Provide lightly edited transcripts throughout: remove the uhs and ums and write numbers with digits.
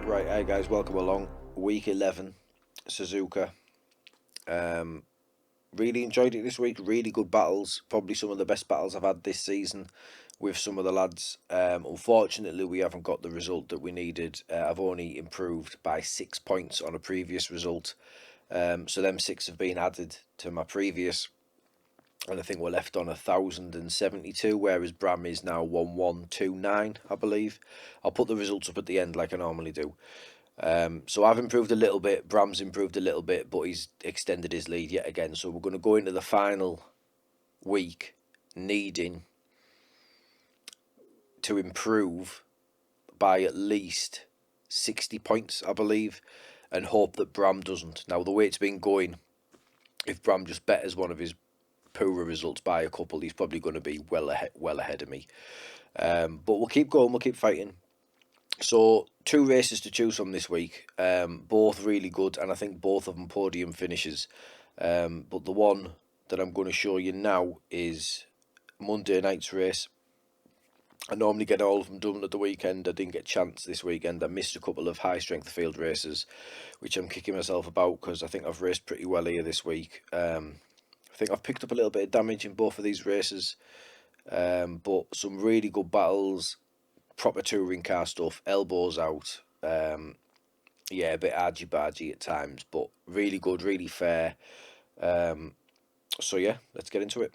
Right, hey guys, welcome along. Week 11, Suzuka. Really enjoyed it this week. Really good battles. Probably some of the best battles I've had this season with some of the lads. Unfortunately, we haven't got the result that we needed. I've only improved by 6 points on a previous result. So them 6 have been added to my previous. And I think we're left on 1,072, whereas Bram is now 1,129, I believe. I'll put the results up at the end like I normally do. So I've improved a little bit, Bram's improved a little bit, but he's extended his lead yet again. So we're going to go into the final week needing to improve by at least 60 points, I believe, and hope that Bram doesn't. Now, the way it's been going, if Bram just betters one of his poorer results by a couple, he's probably going to be well ahead of me. But we'll keep going, we'll keep fighting. So 2 races to choose from this week, both really good, and I think both of them podium finishes. But the one that I'm going to show you now is Monday night's race. I normally get all of them done at the weekend. I didn't get a chance this weekend. I missed a couple of high strength field races, which I'm kicking myself about because I think I've raced pretty well here this week. I think I've picked up a little bit of damage in both of these races, but some really good battles, proper touring car stuff, elbows out, yeah, a bit argy-bargy at times, but really good, really fair. So yeah, let's get into it.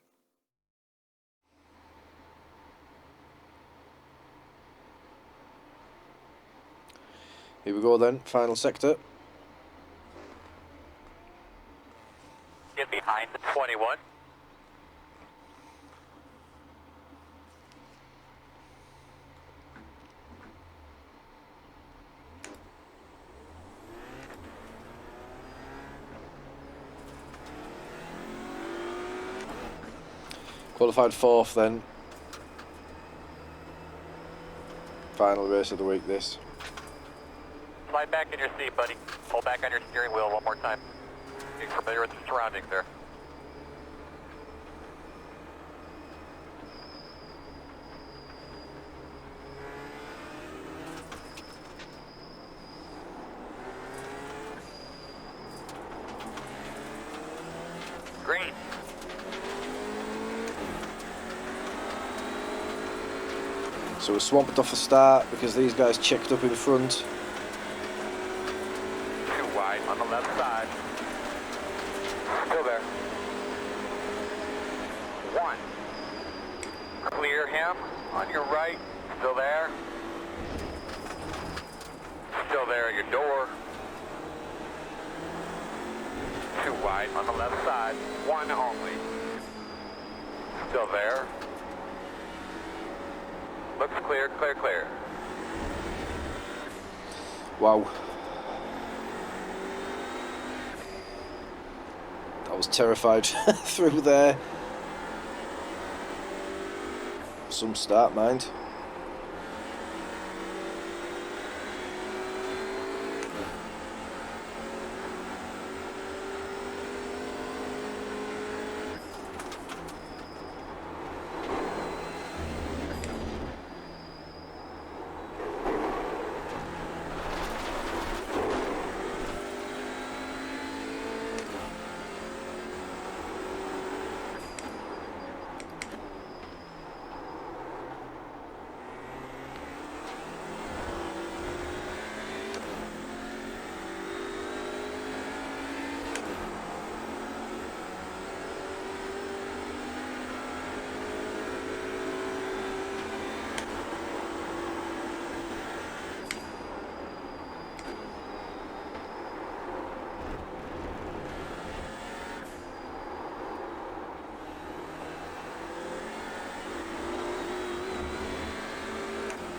Here we go then, final sector. Get behind the 21. Qualified 4th then. Final race of the week this. Slide back in your seat, buddy. Pull back on your steering wheel one more time. Get familiar with the surroundings there. Green. So we're swamped off the start because these guys checked up in front. 2 wide on the left side. Still there. 1. Clear him on your right. Still there. Still there at your door. 2 wide on the left side. 1 only. Still there. Looks clear, clear, clear. Wow. I was terrified through there. Some start, mind.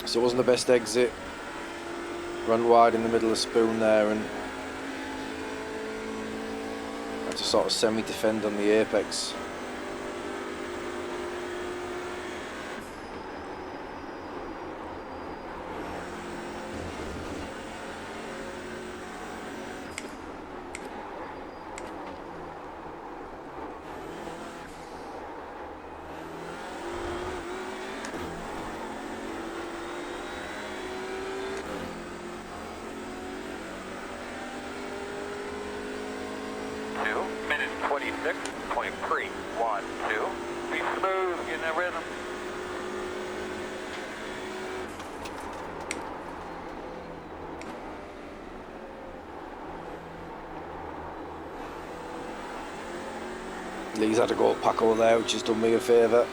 So it wasn't the best exit. Run wide in the middle of Spoon there and had to sort of semi-defend on the apex. 26.3. 1, 2. Be smooth, get in that rhythm. Lee's had to go up Paco there, which has done me a favour.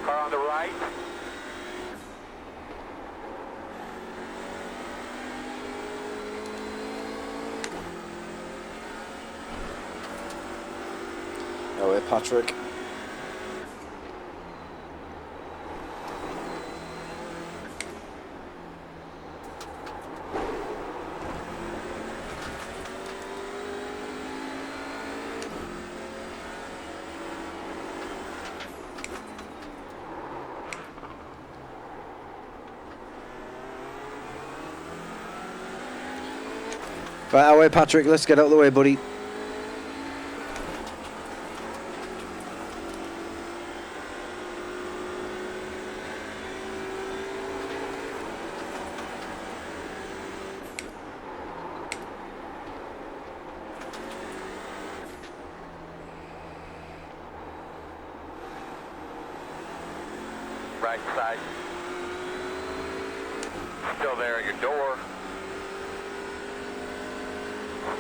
Car on the right. No way, Patrick. Right away, Patrick. Let's get out of the way, buddy. Right side. Still there at your door.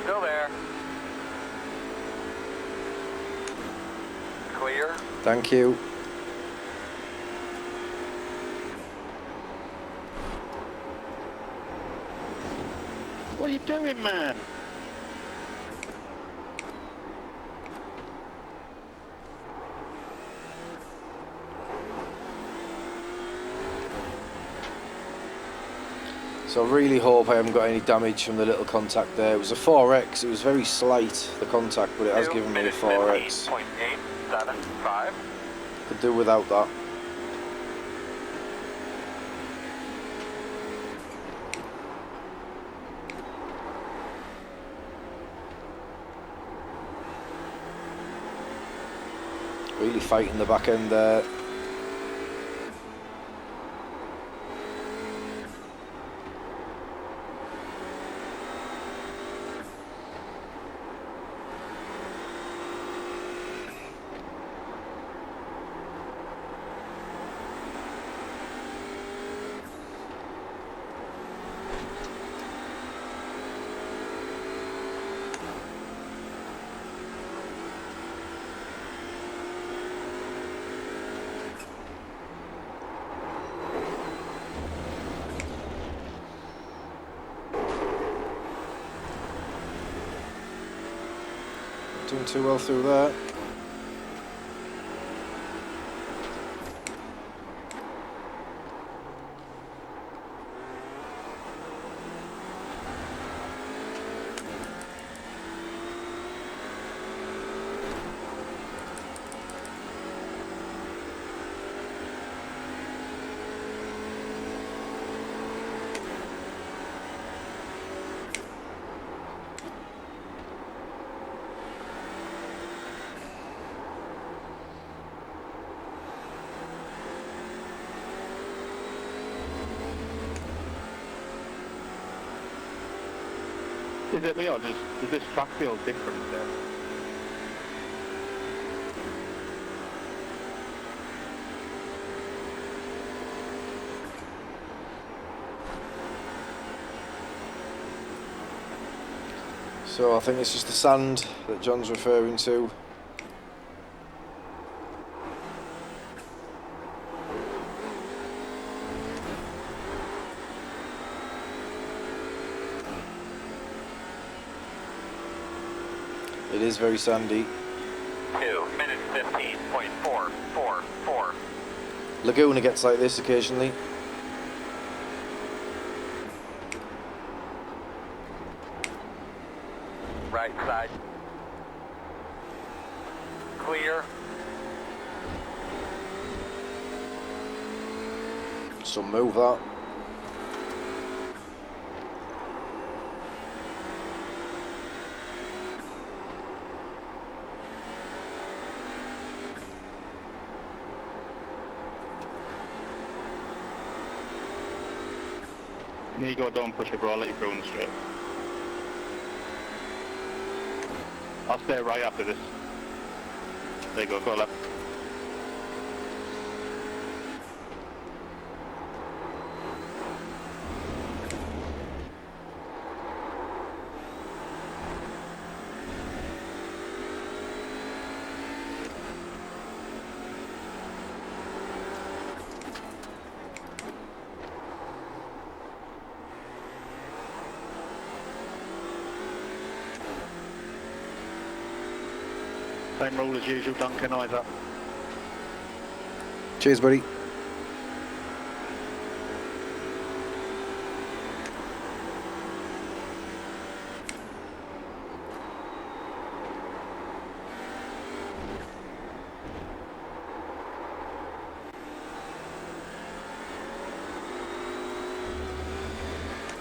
Still there. Clear. Thank you. What are you doing, man? So I really hope I haven't got any damage from the little contact there. It was a 4X, it was very slight, the contact, but it has given me a 4X. 15.875. Could do without that. Really fighting the back end there. Doing too well through there. Is it, Leon? Does this track feel different then? So I think it's just the sand that John's referring to. It is very sandy. 2 minutes 15.444. Laguna gets like this occasionally. Right side. Clear. Some move that. Here you go, don't push it, bro. I'll let you through on the straight. I'll stay right after this. There you go left. Same rule as usual, Duncan, eyes up. Cheers, buddy.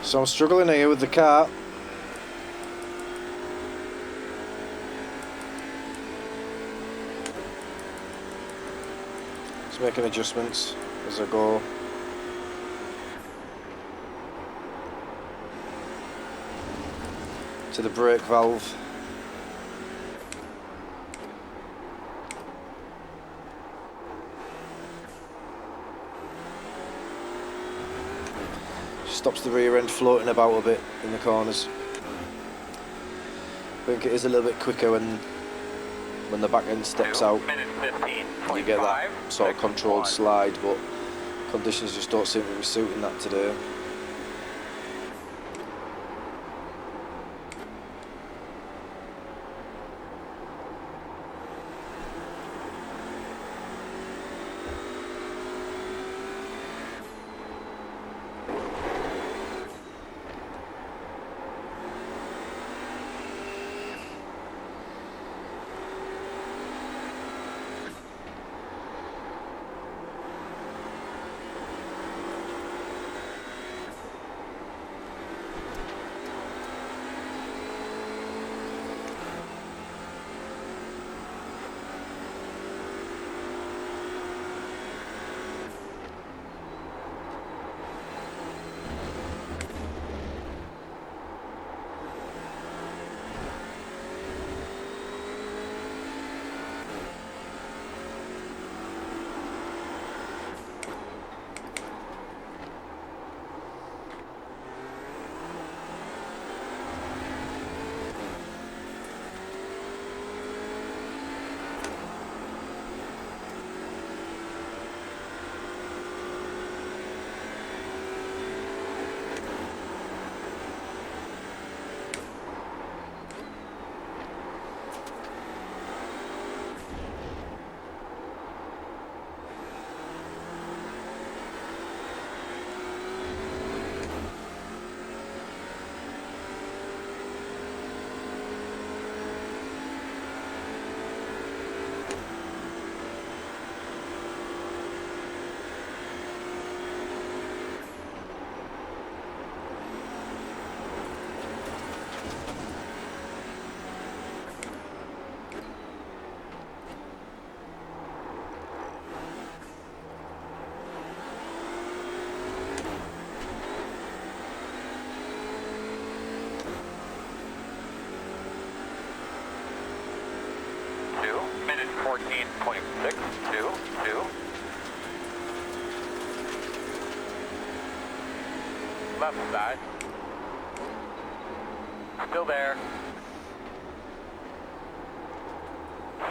So I'm struggling here with the car. Just making adjustments as I go. To the brake valve. Stops the rear end floating about a bit in the corners. I think it is a little bit quicker when the back end steps out. You get that sort of controlled slide, but conditions just don't seem to be suiting that today. Left side. Still there.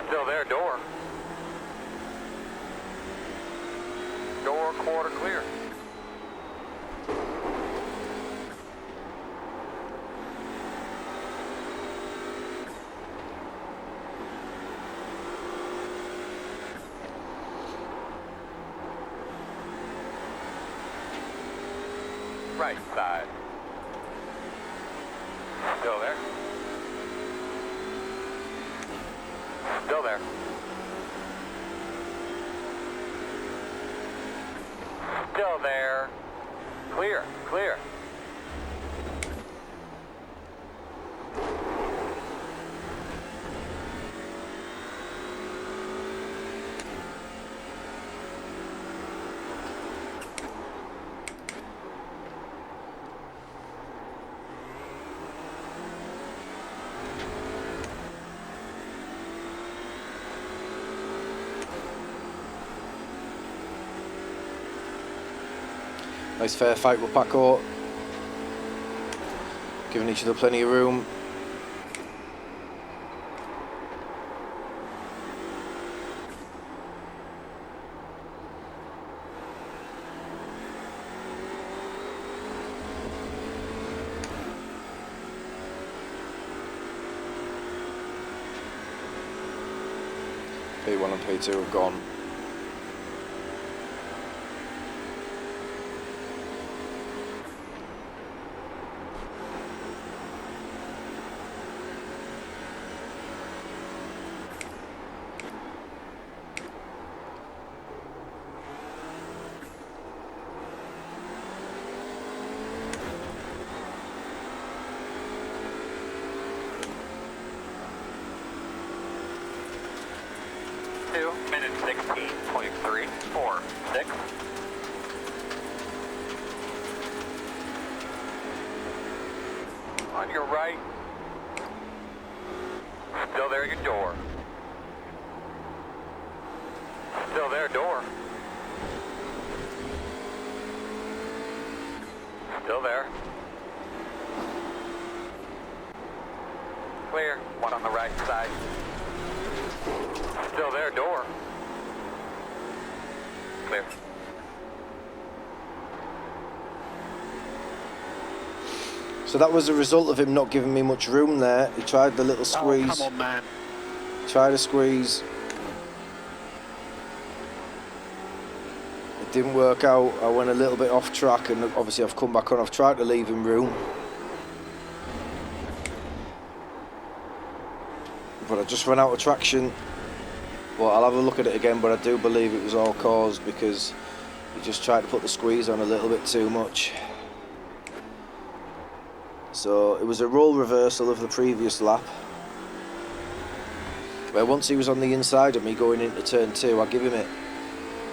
Still there, door. Door quarter clear. Right side. Still there. Still there. Still there. Clear, clear. Nice fair fight with Paco. Giving each other plenty of room. P1 and P2 have gone. Minute 16.346. On your right. Still there, your door. Still there, door. Still there. Clear. One on the right side. Still there, door. Clear. So that was a result of him not giving me much room there. He tried the little squeeze. Oh, come on, man. Tried a squeeze. It didn't work out. I went a little bit off track, and obviously I've come back on. I've tried to leave him room, but I just ran out of traction. Well, I'll have a look at it again, but I do believe it was all caused because he just tried to put the squeeze on a little bit too much. So it was a role reversal of the previous lap, where once he was on the inside of me going into turn 2, I give him it,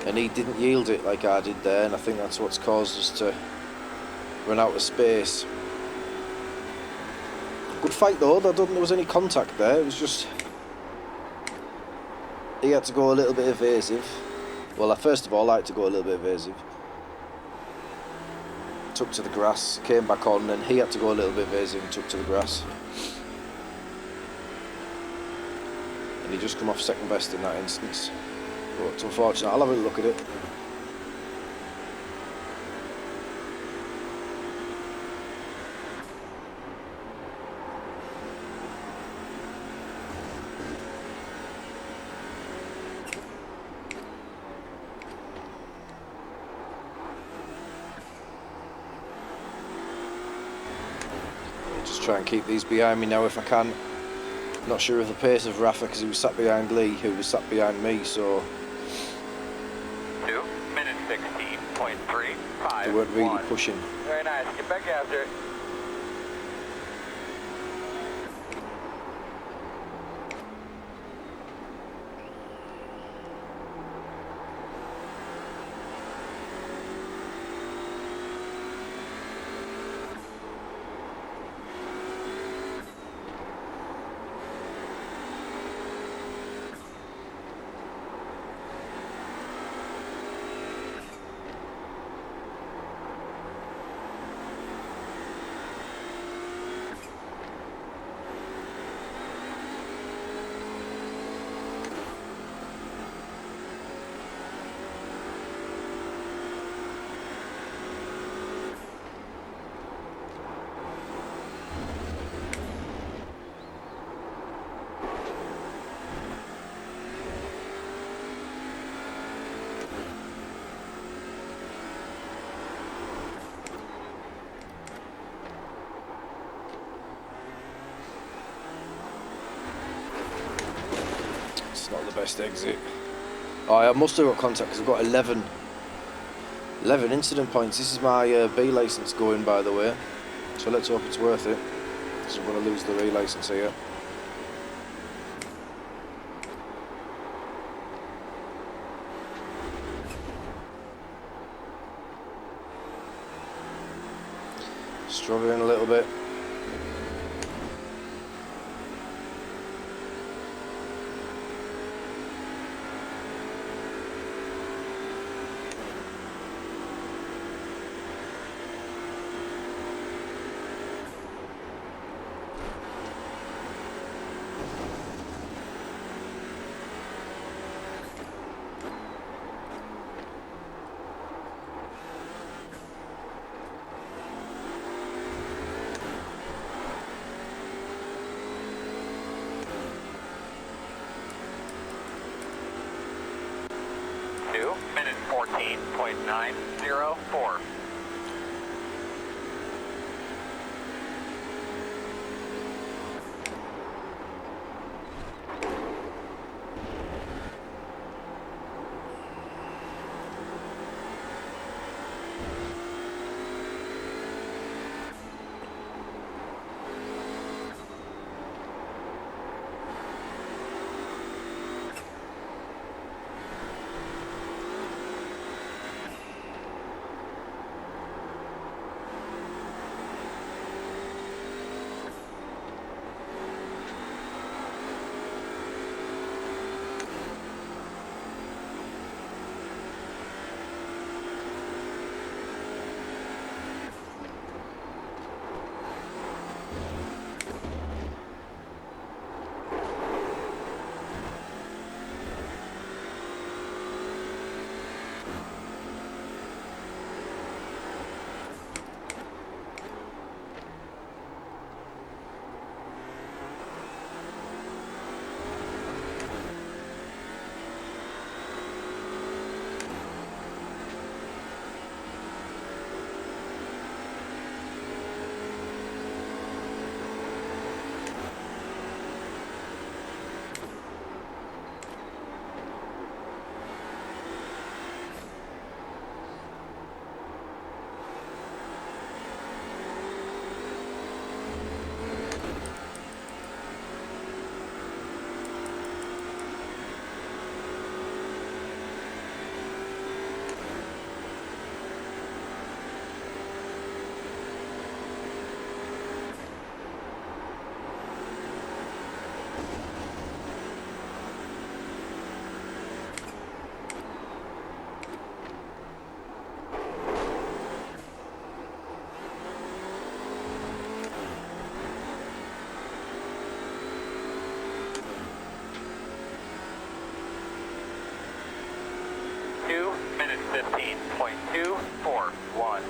and he didn't yield it like I did there, and I think that's what's caused us to run out of space. Good fight though. I don't think there was any contact there. It was just he had to go a little bit evasive. Well, I first of all liked to go a little bit evasive. Took to the grass, came back on, and he had to go a little bit evasive and took to the grass. And he just come off second best in that instance. But it's unfortunate. I'll have a look at it. Try and keep these behind me now if I can. Not sure of the pace of Rafa because he was sat behind Lee, who was sat behind me, so 2 minutes 16.35. they weren't really pushing. Very nice. Get back after it. It's not the best exit. Oh, I must have got contact because I've got 11 incident points. This is my B licence going, by the way, so let's hope it's worth it, because I'm going to lose the A licence here. Struggling a little bit. 2:15.904. Two minutes 15.241.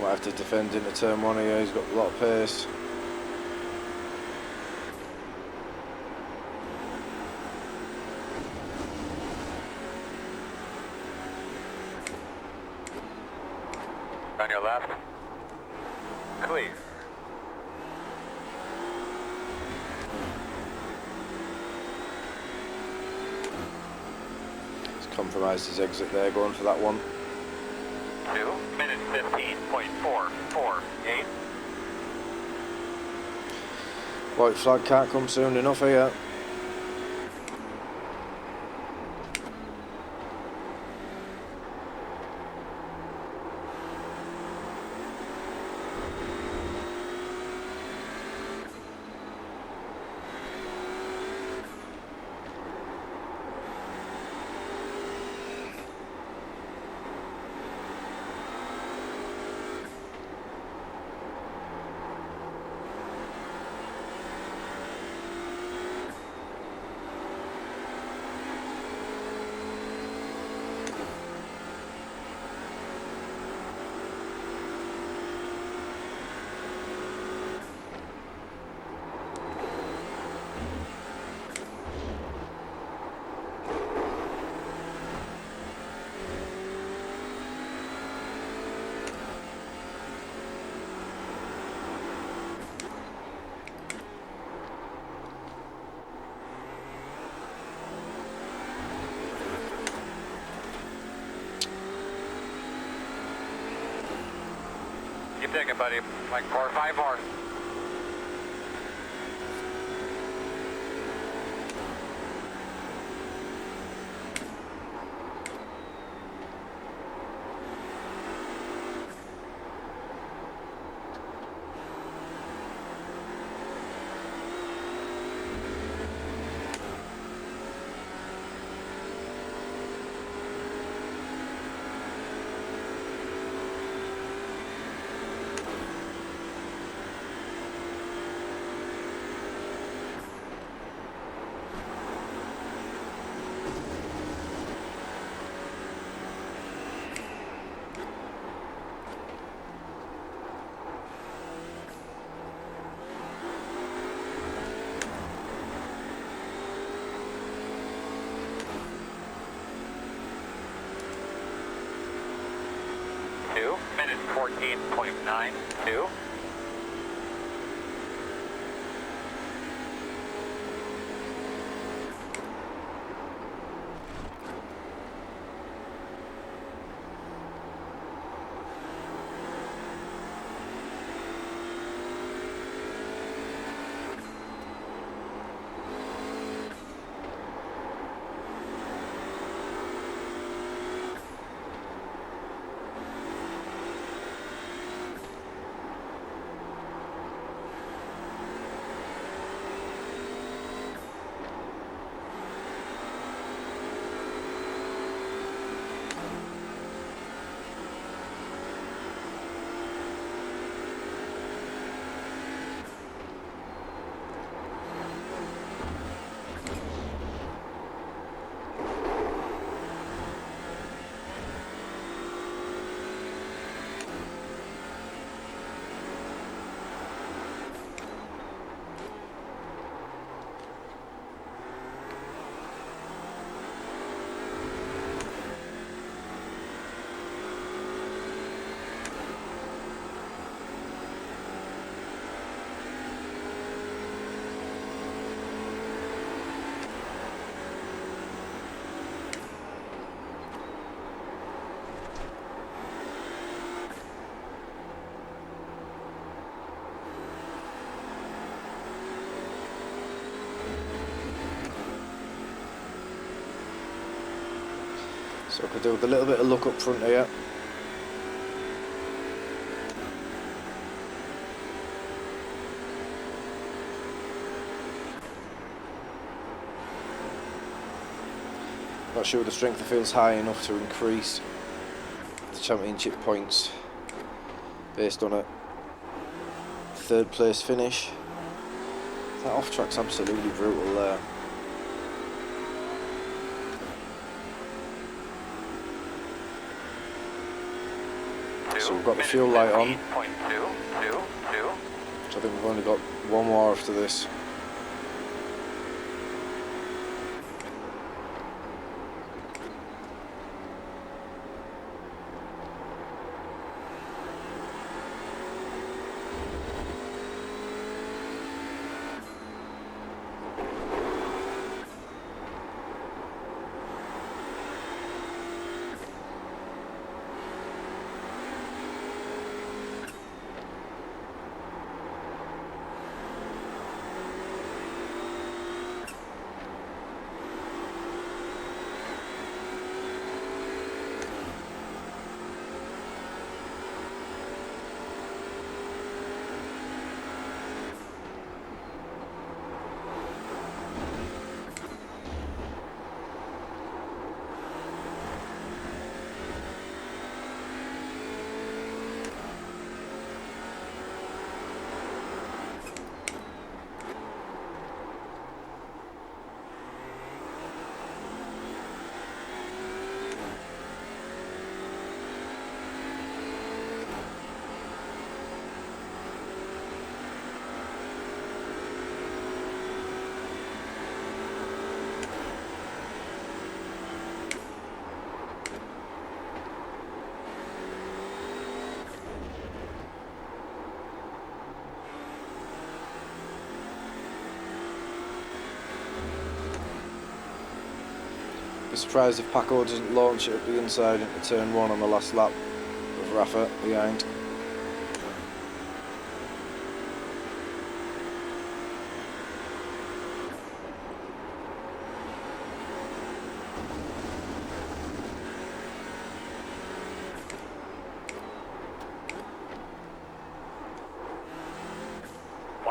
Might have to defend into turn one here, he's got a lot of pace. On your left. Clear. He's compromised his exit there, going for that one. 2 minutes 15.448. White flag can't come soon enough here. digging, buddy. Like 4 or 5 more. Minute 14.92. So I could do with a little bit of luck up front here. Not sure the strength of field's high enough to increase the championship points based on a third place finish. That off track's absolutely brutal there. So we've got the fuel light on. So I think we've only got one more after this. Be surprised if Paco doesn't launch it up the inside into turn 1 on the last lap with Rafa behind.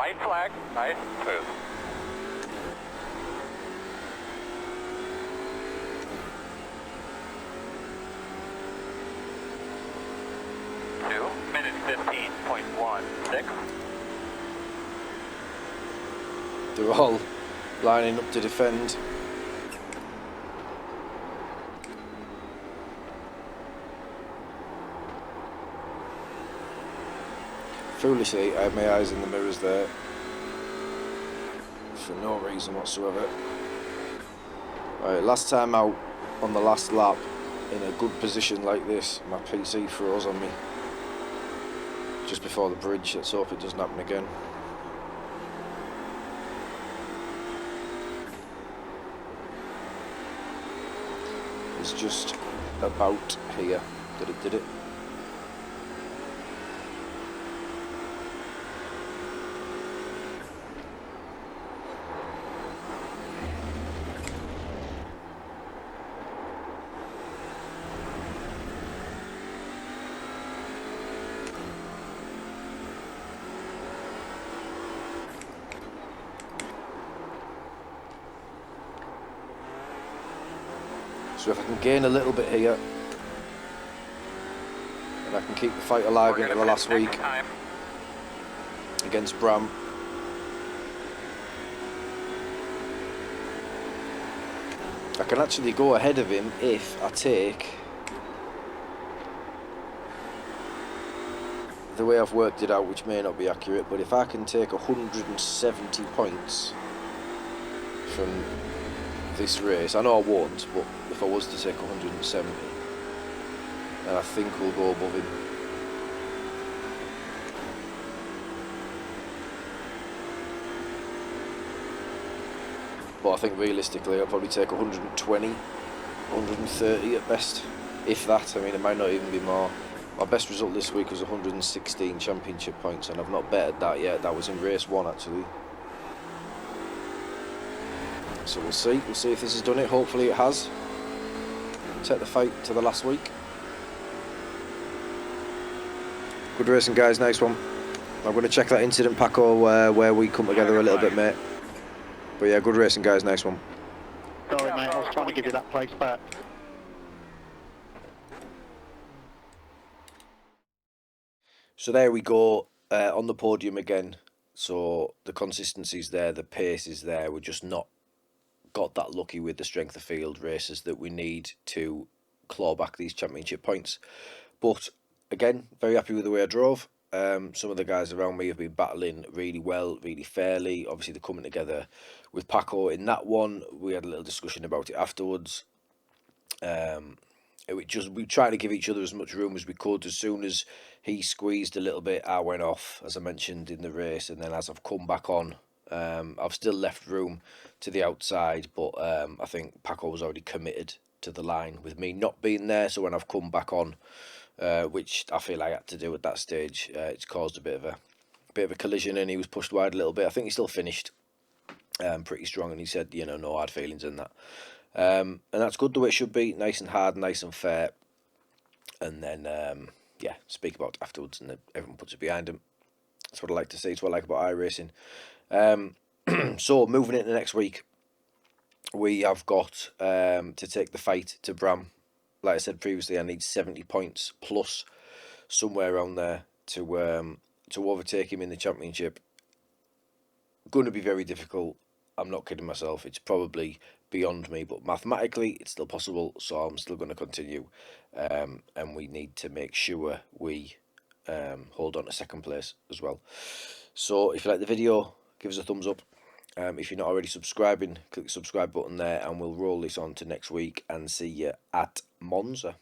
White flag, nice, smooth. Minute 15.16. They're all lining up to defend. Foolishly, I had my eyes in the mirrors there for no reason whatsoever. Right, last time out on the last lap in a good position like this, my PC froze on me just before the bridge. Let's hope it doesn't happen again. It's just about here that it did it. So if I can gain a little bit here, and I can keep the fight alive into the last week against Bram, I can actually go ahead of him if I take, the way I've worked it out, which may not be accurate, but if I can take 170 points from this race, I know I won't, but if I was to take 170, then I think we'll go above him. But I think realistically I'll probably take 120, 130 at best, if that. I mean, it might not even be more. My best result this week was 116 championship points, and I've not betted that yet. That was in race 1 actually. So we'll see if this has done it. Hopefully it has. Take the fight to the last week. Good racing, guys, nice one. I'm going to check that incident, Paco, where we come together a little bit, mate. But yeah, good racing, guys, nice one. Sorry, mate, I was trying to give you that place back. So there we go, on the podium again. So the consistency's there, the pace is there. We're just not got that lucky with the strength of field races that we need to claw back these championship points. But again, very happy with the way I drove. Some of the guys around me have been battling really well, really fairly. Obviously, they're coming together with Paco in that one. We had a little discussion about it afterwards. We tried to give each other as much room as we could. As soon as he squeezed a little bit, I went off, as I mentioned in the race, and then as I've come back on, I've still left room to the outside, but I think Paco was already committed to the line with me not being there. So when I've come back on, which I feel I had to do at that stage, it's caused a bit of a collision, and he was pushed wide a little bit. I think he still finished pretty strong, and he said, you know, no hard feelings in that. And that's good the way it should be, nice and hard, nice and fair. And then, yeah, speak about it afterwards, and then everyone puts it behind him. That's what I like to see. It's what I like about iRacing. So moving into next week, we have got to take the fight to Bram. Like I said previously, I need 70 points plus, somewhere around there, to overtake him in the championship. Going to be very difficult. I'm not kidding myself. It's probably beyond me, but mathematically it's still possible, so I'm still going to continue. And we need to make sure we hold on to second place as well. So if you like the video, give us a thumbs up. If you're not already subscribing, click the subscribe button there, and we'll roll this on to next week and see you at Monza.